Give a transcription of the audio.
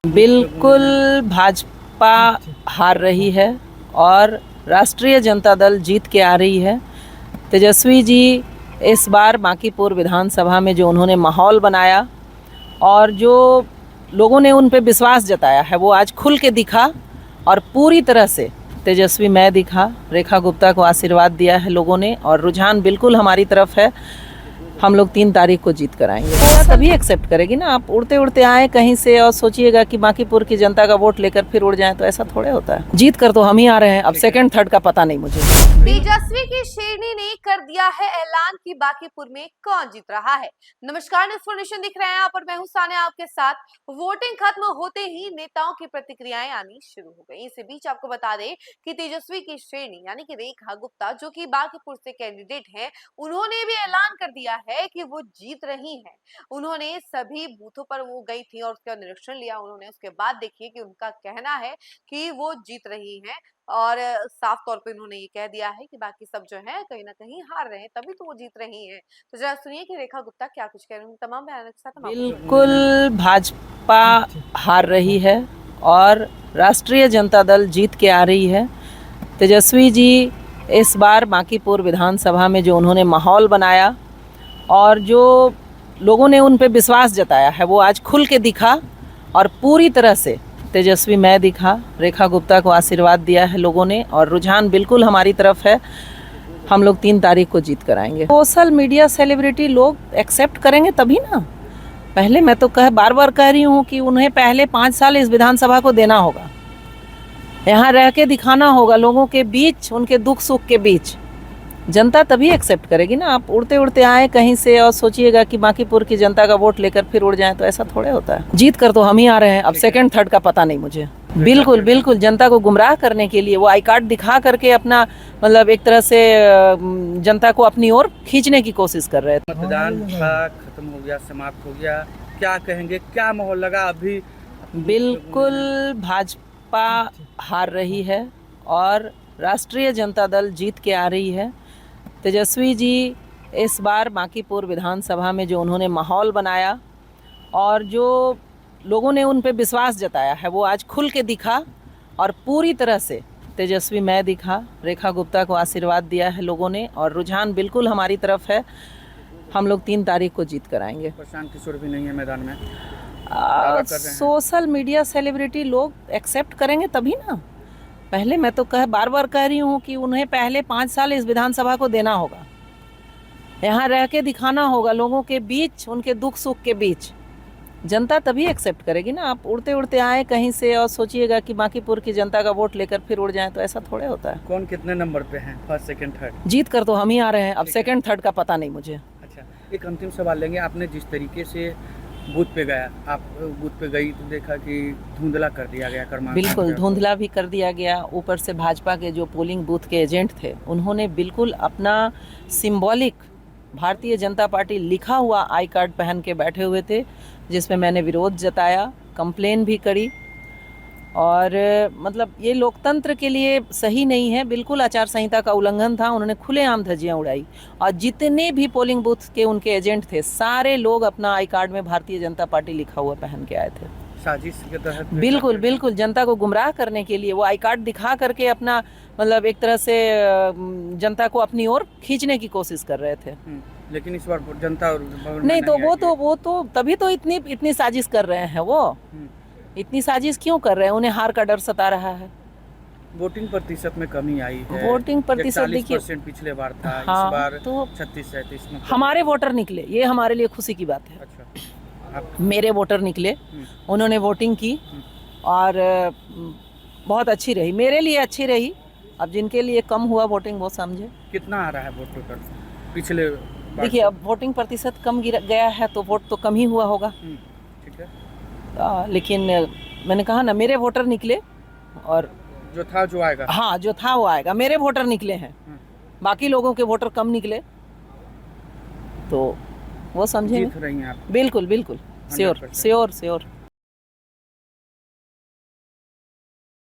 बिल्कुल भाजपा हार रही है और राष्ट्रीय जनता दल जीत के आ रही है। तेजस्वी जी इस बार बांकीपुर विधानसभा में जो उन्होंने माहौल बनाया और जो लोगों ने उन पे विश्वास जताया है वो आज खुल के दिखा और पूरी तरह से तेजस्वी मैं दिखा। रेखा गुप्ता को आशीर्वाद दिया है लोगों ने और रुझान बिल्कुल हमारी तरफ है। हम लोग 3 तारीख को जीत कर आएंगे। तो तभी एक्सेप्ट करेगी ना। आप उड़ते उड़ते आए कहीं से और सोचिएगा कि बांकीपुर की जनता का वोट लेकर फिर उड़ जाए, तो ऐसा थोड़े होता है। जीत कर तो हम ही आ रहे हैं, अब सेकंड थर्ड का पता नहीं मुझे। तेजस्वी की शेरनी ने कर दिया है ऐलान कि बांकीपुर में कौन जीत रहा है। नमस्कार, इन्फॉर्मेशन दिख रहे हैं आप और मैं हूं सानिया आपके साथ। वोटिंग खत्म होते ही नेताओं की प्रतिक्रियाएं आनी शुरू हो गई। इसी बीच आपको बता दें कि तेजस्वी की शेरनी यानी कि रेखा गुप्ता जो कि बांकीपुर से कैंडिडेट हैं, उन्होंने भी ऐलान कर दिया है कि वो जीत रही हैं। उन्होंने सभी बूथों पर वो गई थी और उसका निरीक्षण लिया उन्होंने। उसके बाद देखिए कि उनका कहना है कि वो जीत रही हैं और साफ तौर पे उन्होंने ये कह दिया है कि बाकी सब जो है कहीं ना कहीं हार रहे हैं, तभी तो वो जीत रही हैं। तो जरा सुनिए कि रेखा गुप्ता क्या कुछ कह रही हैं। तमाम बयानों के साथ हम बिल्कुल भाजपा हार रही है और राष्ट्रीय जनता दल जीत के आ रही है। तेजस्वी जी इस बार बांकीपुर विधानसभा में जो उन्होंने माहौल बनाया और जो लोगों ने उन पे विश्वास जताया है वो आज खुल के दिखा और पूरी तरह से तेजस्वी मैं दिखा। रेखा गुप्ता को आशीर्वाद दिया है लोगों ने और रुझान बिल्कुल हमारी तरफ है। हम लोग 3 तारीख को जीत कर आएंगे। सोशल मीडिया सेलिब्रिटी लोग एक्सेप्ट करेंगे तभी ना। पहले मैं तो बार बार कह रही हूँ कि उन्हें पहले 5 साल इस विधानसभा को देना होगा, यहाँ रह के दिखाना होगा लोगों के बीच, उनके दुख सुख के बीच। जनता तभी एक्सेप्ट करेगी ना। आप उड़ते उड़ते आए कहीं से और सोचिएगा कि बांकीपुर की जनता का वोट लेकर फिर उड़ जाए, तो ऐसा थोड़े होता है। जीत कर तो हम ही आ रहे हैं, अब सेकंड थर्ड का पता नहीं मुझे। बिल्कुल बिल्कुल जनता को गुमराह करने के लिए वो आई कार्ड दिखा करके अपना एक तरह से जनता को अपनी ओर खींचने की कोशिश कर रहे थे। मतदान खत्म हो गया, समाप्त हो गया, क्या कहेंगे, क्या माहौल लगा अभी? बिल्कुल भाजपा हार रही है और राष्ट्रीय जनता दल जीत के आ रही है। तेजस्वी जी इस बार बांकीपुर विधानसभा में जो उन्होंने माहौल बनाया और जो लोगों ने उन पे विश्वास जताया है वो आज खुल के दिखा और पूरी तरह से तेजस्वी मैं दिखा। रेखा गुप्ता को आशीर्वाद दिया है लोगों ने और रुझान बिल्कुल हमारी तरफ है। हम लोग 3 तारीख को जीत कर आएंगे। प्रशांत किशोर भी नहीं है मैदान में। सोशल मीडिया सेलिब्रिटी लोग एक्सेप्ट करेंगे तभी ना। पहले मैं तो बार बार कह रही हूँ कि उन्हें पहले 5 साल इस विधानसभा को देना होगा, यहाँ रह के दिखाना होगा लोगों के बीच, उनके दुख सुख के बीच। जनता तभी एक्सेप्ट करेगी ना। आप उड़ते उड़ते आए कहीं से और सोचिएगा कि बांकीपुर की जनता का वोट लेकर फिर उड़ जाए, तो ऐसा थोड़े होता है। कौन कितने नंबर पे हैं, फर्स्ट सेकंड थर्ड? जीत कर तो हम ही आ रहे हैं, अब सेकंड थर्ड का पता नहीं मुझे। अच्छा, एक अंतिम सवाल लेंगे। आपने जिस तरीके से बूथ पे गया, आप बूथ पे गई तो देखा कि धुंधला कर दिया गया क्रमांक। बिल्कुल धुंधला भी कर दिया गया। ऊपर से भाजपा के जो पोलिंग बूथ के एजेंट थे उन्होंने बिल्कुल अपना सिंबॉलिक भारतीय जनता पार्टी लिखा हुआ आई कार्ड पहन के बैठे हुए थे, जिसमें मैंने विरोध जताया, कंप्लेन भी करी। और ये लोकतंत्र के लिए सही नहीं है, बिल्कुल आचार संहिता का उल्लंघन था। उन्होंने खुलेआम धज्जियां उड़ाई और जितने भी पोलिंग बूथ के उनके एजेंट थे सारे लोग अपना आई कार्ड में भारतीय जनता पार्टी लिखा हुआ पहन के आए थे। साजिश के तहत बिल्कुल बिल्कुल जनता को गुमराह करने के लिए वो आई कार्ड दिखा करके अपना एक तरह से जनता को अपनी ओर खींचने की कोशिश कर रहे थे। लेकिन इस बार जनता नहीं तो वो तो तभी तो इतनी साजिश कर रहे हैं। वो इतनी साजिश क्यों कर रहे हैं? उन्हें हार का डर सता रहा है। वोटिंग प्रतिशत में कमी आई है। वोटिंग प्रतिशत देखिए, 40% पिछले बार था। हाँ, इस बार तो 36-37 में हमारे वोटर निकले, ये हमारे लिए खुशी की बात है। अच्छा, मेरे वोटर निकले, उन्होंने वोटिंग की और बहुत अच्छी रही, मेरे लिए अच्छी रही। अब जिनके लिए कम हुआ वोटिंग वो समझे। कितना आ रहा है वोट टोटल पिछले? देखिए अब वोटिंग प्रतिशत कम गया है तो वोट तो कम ही हुआ होगा। ठीक है, लेकिन मैंने कहा ना मेरे वोटर निकले और जो था जो आएगा। हाँ, जो था वो आएगा। मेरे वोटर निकले हैं, बाकी लोगों के वोटर कम निकले तो वो समझेंगे। जीत रही हैं आप? बिल्कुल बिल्कुल, श्योर श्योर श्योर।